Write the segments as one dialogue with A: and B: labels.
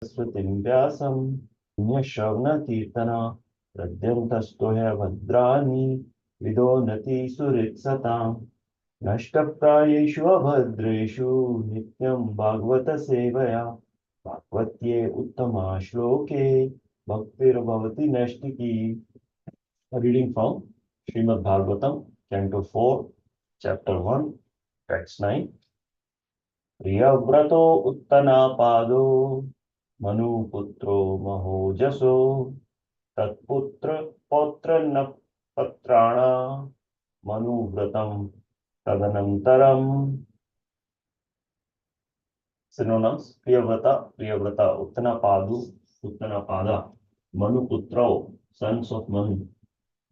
A: Srutim Vyasam Nyashavna Kirtana Pradyantastoya Bhadrani Vidonati Suritsatam Nashtaprayeshu Abhadreshu Nityam Bhagavata Sevaya Bhagavate Uttama Shloke Bhaktir Bhavati Nashtiki. A reading from Srimad Bhagavatam, Canto 4, Chapter 1, Text 9. प्रियव्रतो उत्तनापादो मनुपुत्रो महोजसो तत्पुत्र पौत्र न पत्राणा मनुव्रतं तदनन्तरम्. Synonyms: Priyavrata, Uttanapada, Manuputro, sons of Manu,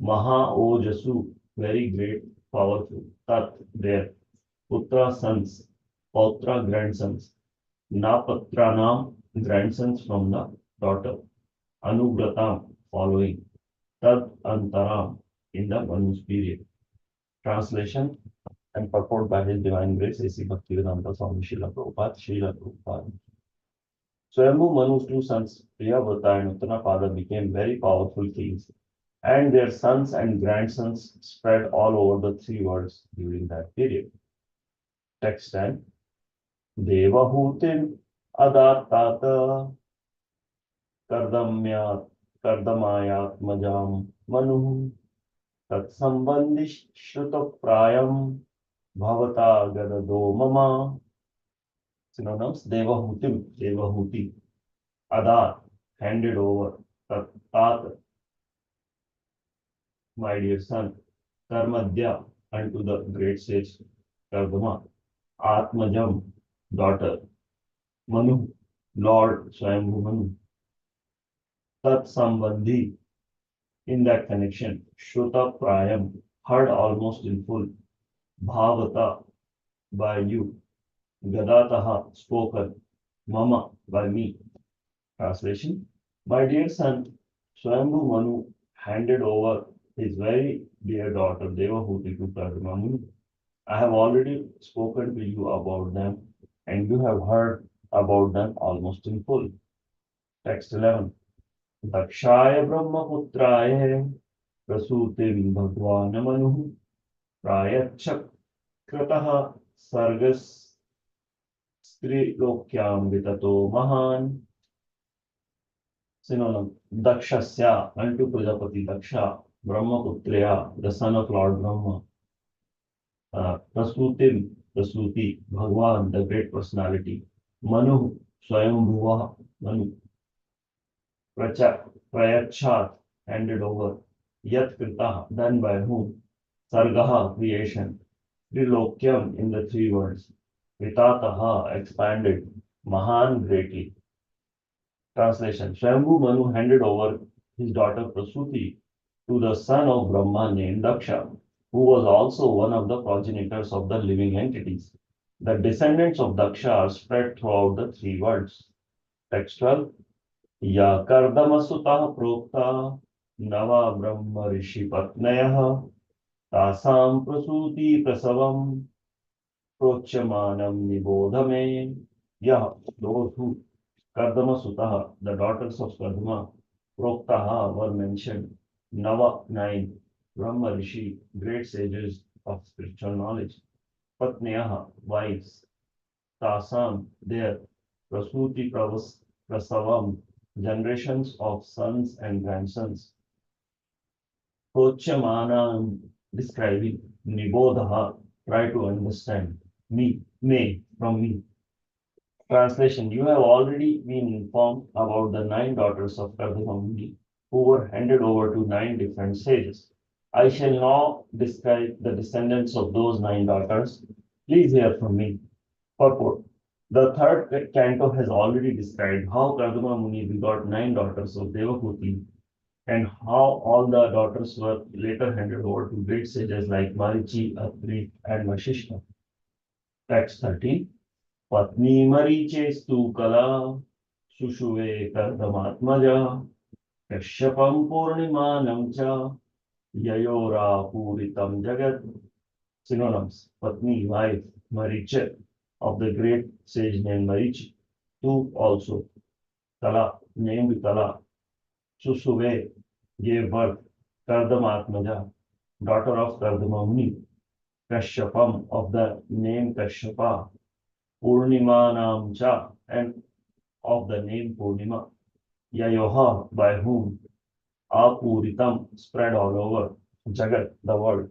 A: Mahaojasu, very great, powerful, Tat, their, Putra, sons, Pautra, grandsons, Napatranam, grandsons from the daughter, Anubratam, following, Tad Antaram, in the Manu's period. Translation and purport by His Divine Grace, A.C. Bhaktivedanta Swami Srila Prabhupada. Swayambhu Manu's two sons, Priyavrata and Uttanapada, became very powerful kings, and their sons and grandsons spread all over the three worlds during that period. Text 10. Devahutim adatata kardamayatmajam manu tatsambandhi shrutaprayam bhavata gadado mama. Synonyms: Devahuti, Adat, handed over, Tat, my dear son, Karmadya, unto the great sage Kardama, Atmajam, daughter, Manu, Lord Swayambhu Manu, Tat Sambandhi, in that connection, Shruta Prayam, heard almost in full, Bhavata, by you, Gadataha, spoken, Mama, by me. Translation: My dear son, Swayambhu Manu handed over his very dear daughter Devahuti to Kardama Muni. I have already spoken to you about them, and you have heard about them almost in full. Text 11. Dakshaya Brahmaputraya Prasutim Bhagwan Manu Prayachak Sargas Stri Lokyam Vitato Mahan. Synonym: Dakshasya, unto Prajapati Daksha, Brahmaputraya, the son of Lord Brahma, Prasutim, Prasuti, Bhagwan, the great personality, Manu, Swayambhuva, Manu, Prayachat, handed over, Yat Krita, done by whom, Sargaha, creation, Trilokyam, in the three words, Vitataha, expanded, Mahan, greatly. Translation: Swayambhu Manu handed over his daughter Prasuti to the son of Brahma named Daksha, who was also one of the progenitors of the living entities. The descendants of Daksha are spread throughout the three worlds. Text 12. Ya Kardamasutah Prokta Nava Brahma Rishi Patnayah Tasam Prasuti Prasavam Prochamanam Nibodhame. Yah, those who Kardama Sutaha, the daughters of Kardama, Proktaha, were mentioned, Nava, 9, Brahma Rishi, great sages of spiritual knowledge, Patnyaha, wives, Tasam, their, Prasuti Prasavam, generations of sons and grandsons, Prochamana, describing, Nibodha, try to understand, me, may, from me. Translation: You have already been informed about the 9 daughters of Kardama Muni, who were handed over to 9 different sages. I shall now describe the descendants of those 9 daughters. Please hear from me. Purport: The third canto has already described how Kardama Muni begot 9 daughters of Devahuti, and how all the daughters were later handed over to great sages like Marichi, Atri, and Vashishta. Text 13. Patni Mariche Stukala Sushuve Kardamatmaja Kashyapam Purnimanam Cha Yayora Puritam Jagat. Synonyms: Patni, wife, Mariche, of the great sage named Marichi, Tu also, Kala, named Kala, Susuve gave birth, Kardamatmaja, daughter of Kardama Muni, Kashyapam of the name Kashyapa, Purnima Namcha, and of the name Purnima, Yayoha, by whom Apuritam spread all over Jagat, the world.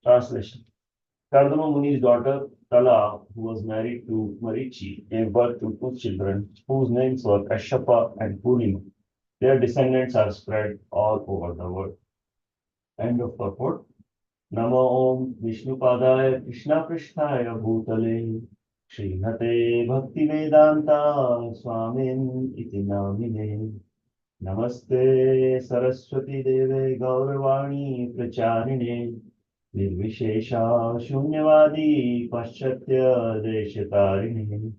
A: Translation. Kardama Muni's daughter Kala, who was married to Marichi, gave birth to two children whose names were Kashyapa and Purnima. Their descendants are spread all over the world. End of purport. Namo Om Vishnupadaya Krishna Prishnaya Bhutale Srimate Bhakti Vedanta Swamin Iti Namine Namaste Saraswati Deve Gauravani Pracharine Nirvishesha Shunyavadi Paschatya Deshatarine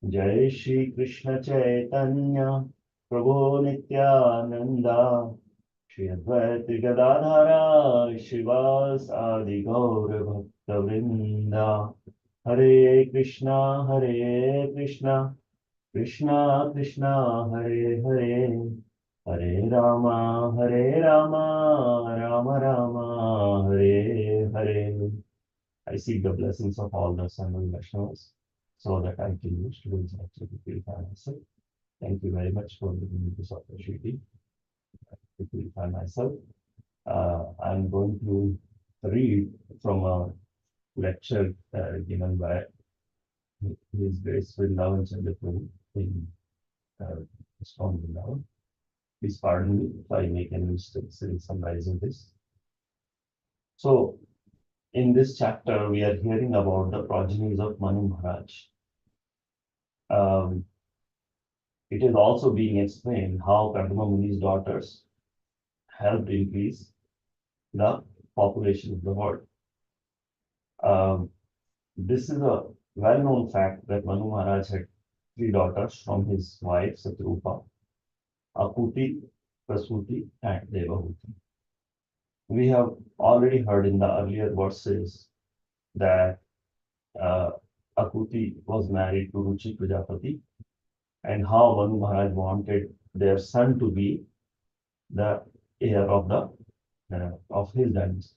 A: Jai Shri Krishna Chaitanya Prabhu Nityananda Shri Advaita Gadadhara Shivas Adi Gaura Bhakta Vrinda Hare Krishna Krishna Krishna Hare Hare Hare Rama Rama Rama Hare Hare. I seek the blessings of all the Sangha Vaishnavas so that I can use to actually purify myself. Thank you very much for giving me this opportunity to purify myself. I'm going to read from a lecture given by His Grace Vrindavan Chandrapur in ISKCON Vrindavan. Please pardon me if I make any mistakes in summarizing this. So, in this chapter, we are hearing about the progenies of Manu Maharaj. It is also being explained how Kardama Muni's daughters helped increase the population of the world. This is a well-known fact that Manu Maharaj had three daughters from his wife Satrupa, Akuti, Prasuti, and Devahuti. We have already heard in the earlier verses that Akuti was married to Ruchi Prajapati, and how Manu Maharaj wanted their son to be the heir of his dynasty.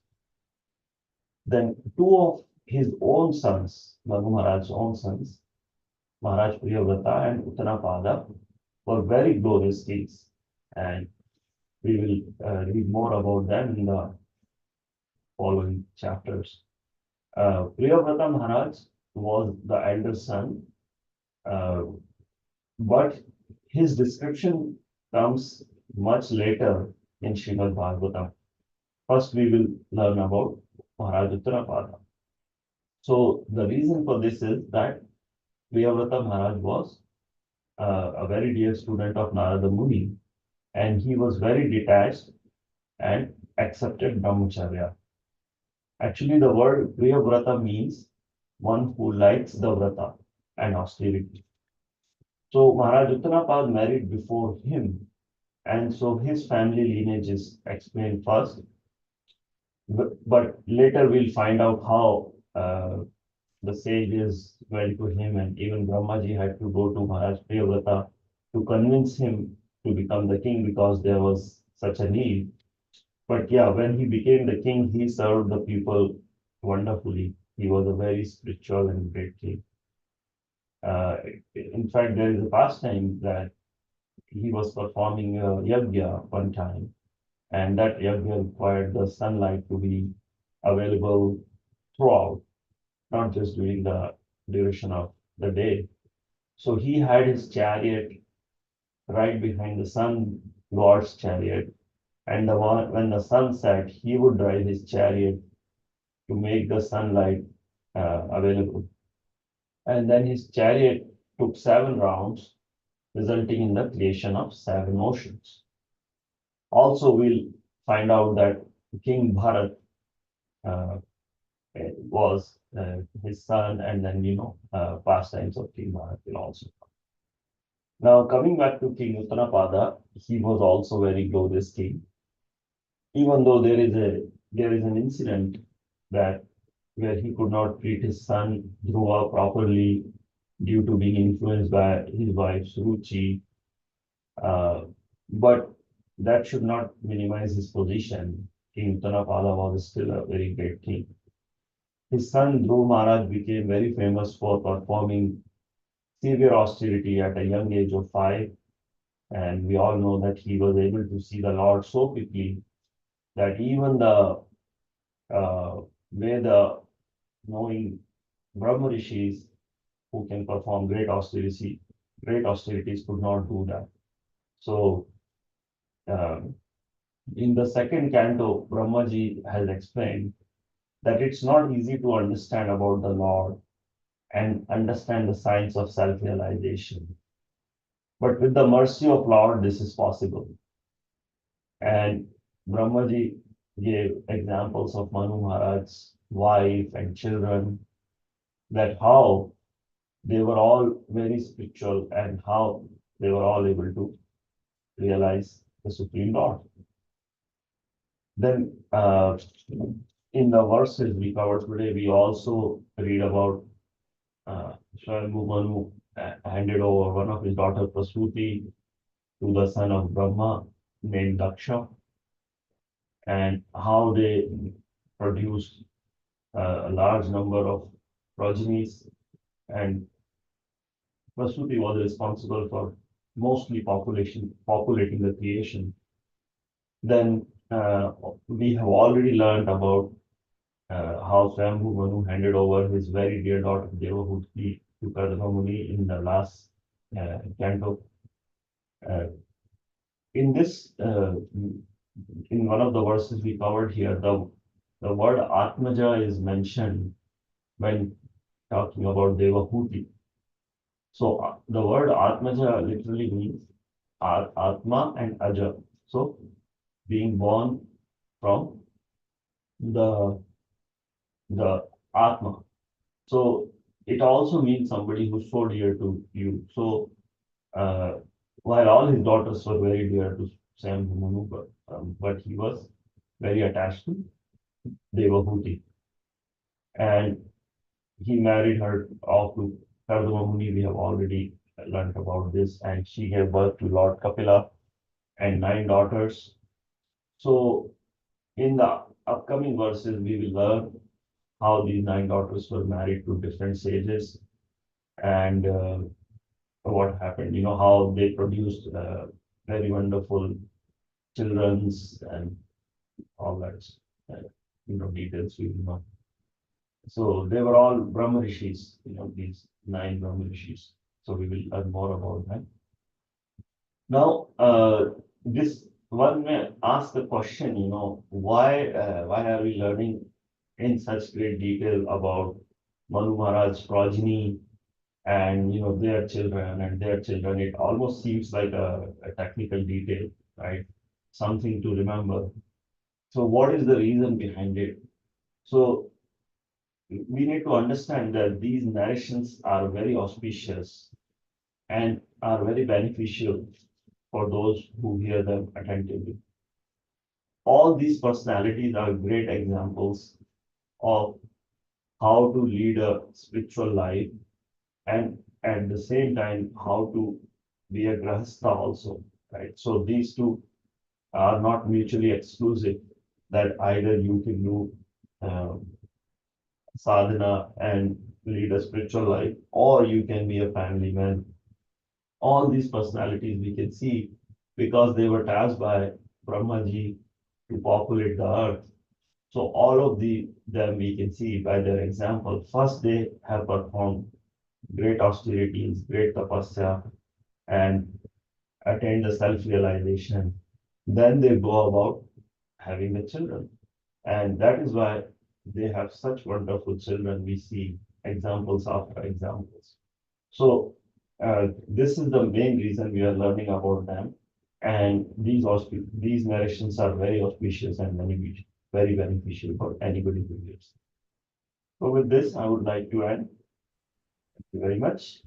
A: Then two of his own sons, Manu Maharaj's own sons, Maharaj Priyavrata and Uttanapada, were very glorious kings, and we will read more about them in the following chapters. Priyavrata Maharaj was the elder son, but his description comes much later in Srimad Bhagavatam. First, we will learn about Maharaj Uttanapada. So, the reason for this is that Priyavrata Maharaj was a very dear student of Narada Muni, and he was very detached and accepted Brahmacharya. Actually, the word Priyavrata means one who likes the Vrata and austerity. So Maharaj Uttanapad married before him, and so his family lineage is explained first. But later we'll find out how the sages went to him, and even Brahmaji had to go to Maharaj Priyavrata to convince him to become the king because there was such a need. But yeah, when he became the king, he served the people wonderfully. He was a very spiritual and great king. In fact, there is a pastime that he was performing a yajna one time, and that yajna required the sunlight to be available throughout, not just during the duration of the day. So he had his chariot right behind the sun god's chariot, and when the sun set, he would drive his chariot to make the sunlight available. And then his chariot took 7 rounds, resulting in the creation of 7 oceans. Also, we'll find out that King Bharat was his son, and then, pastimes of King Bharat will also come. Now, coming back to King Uttanapada, he was also very glorious king. Even though there is an incident that where he could not treat his son Dhruva properly due to being influenced by his wife's Ruchi. But that should not minimize his position. King Uttanapala was still a very great king. His son Dhruv Maharaj became very famous for performing severe austerity at a young age of 5. And we all know that he was able to see the Lord so quickly that even the Veda knowing Brahma Rishis who can perform great austerities could not do that. So um, in the second canto, Brahmaji has explained that it's not easy to understand about the Lord and understand the science of self-realization. But with the mercy of Lord, this is possible. And Brahmaji gave examples of Manu Maharaj's wife and children, that how they were all very spiritual and how they were all able to realize the Supreme Lord. Then in the verses we covered today, we also read about Swayambhu Manu handed over one of his daughter Prasuti to the son of Brahma named Daksha, and how they produced a large number of progenies, and Prasuti was responsible for mostly populating the creation. Then we have already learned about how Swayambhu Manu handed over his very dear daughter Devahuti to Kadamba Muni in the last canto. Uh, in this, in one of the verses we covered here, the word Atmaja is mentioned when talking about Devahuti. So the word Atmaja literally means Atma and Aja. So being born from the Atma. So it also means somebody who's so dear to you. So uh, while all his daughters were very dear to Sam Manu, but he was very attached to Devahuti. And he married her off to Kardama Muni. We have already learned about this. And she gave birth to Lord Kapila and 9 daughters. So in the upcoming verses, we will learn how these 9 daughters were married to different sages and what happened, how they produced very wonderful children's and all that, details we will know. So they were all Brahma Rishis, these 9 Brahma Rishis. So we will learn more about that. Now, this one may ask the question, why are we learning in such great detail about Manu Maharaj's progeny and their children and their children? It almost seems like a technical detail, right? Something to remember. So what is the reason behind it? So we need to understand that these narrations are very auspicious and are very beneficial for those who hear them attentively. All these personalities are great examples of how to lead a spiritual life and at the same time how to be a grahastha also, right? So these two are not mutually exclusive, that either you can do um, sadhana and lead a spiritual life, or you can be a family man. All these personalities we can see because they were tasked by Brahmaji to populate the earth. So all of them we can see by their example. First, they have performed great austerities, great tapasya, and attained the self-realization. Then they go about having the children. And that is why they have such wonderful children. We see examples after examples. So this is the main reason we are learning about them. And these narrations are very auspicious and very beneficial for anybody who lives. So with this, I would like to end. Thank you very much.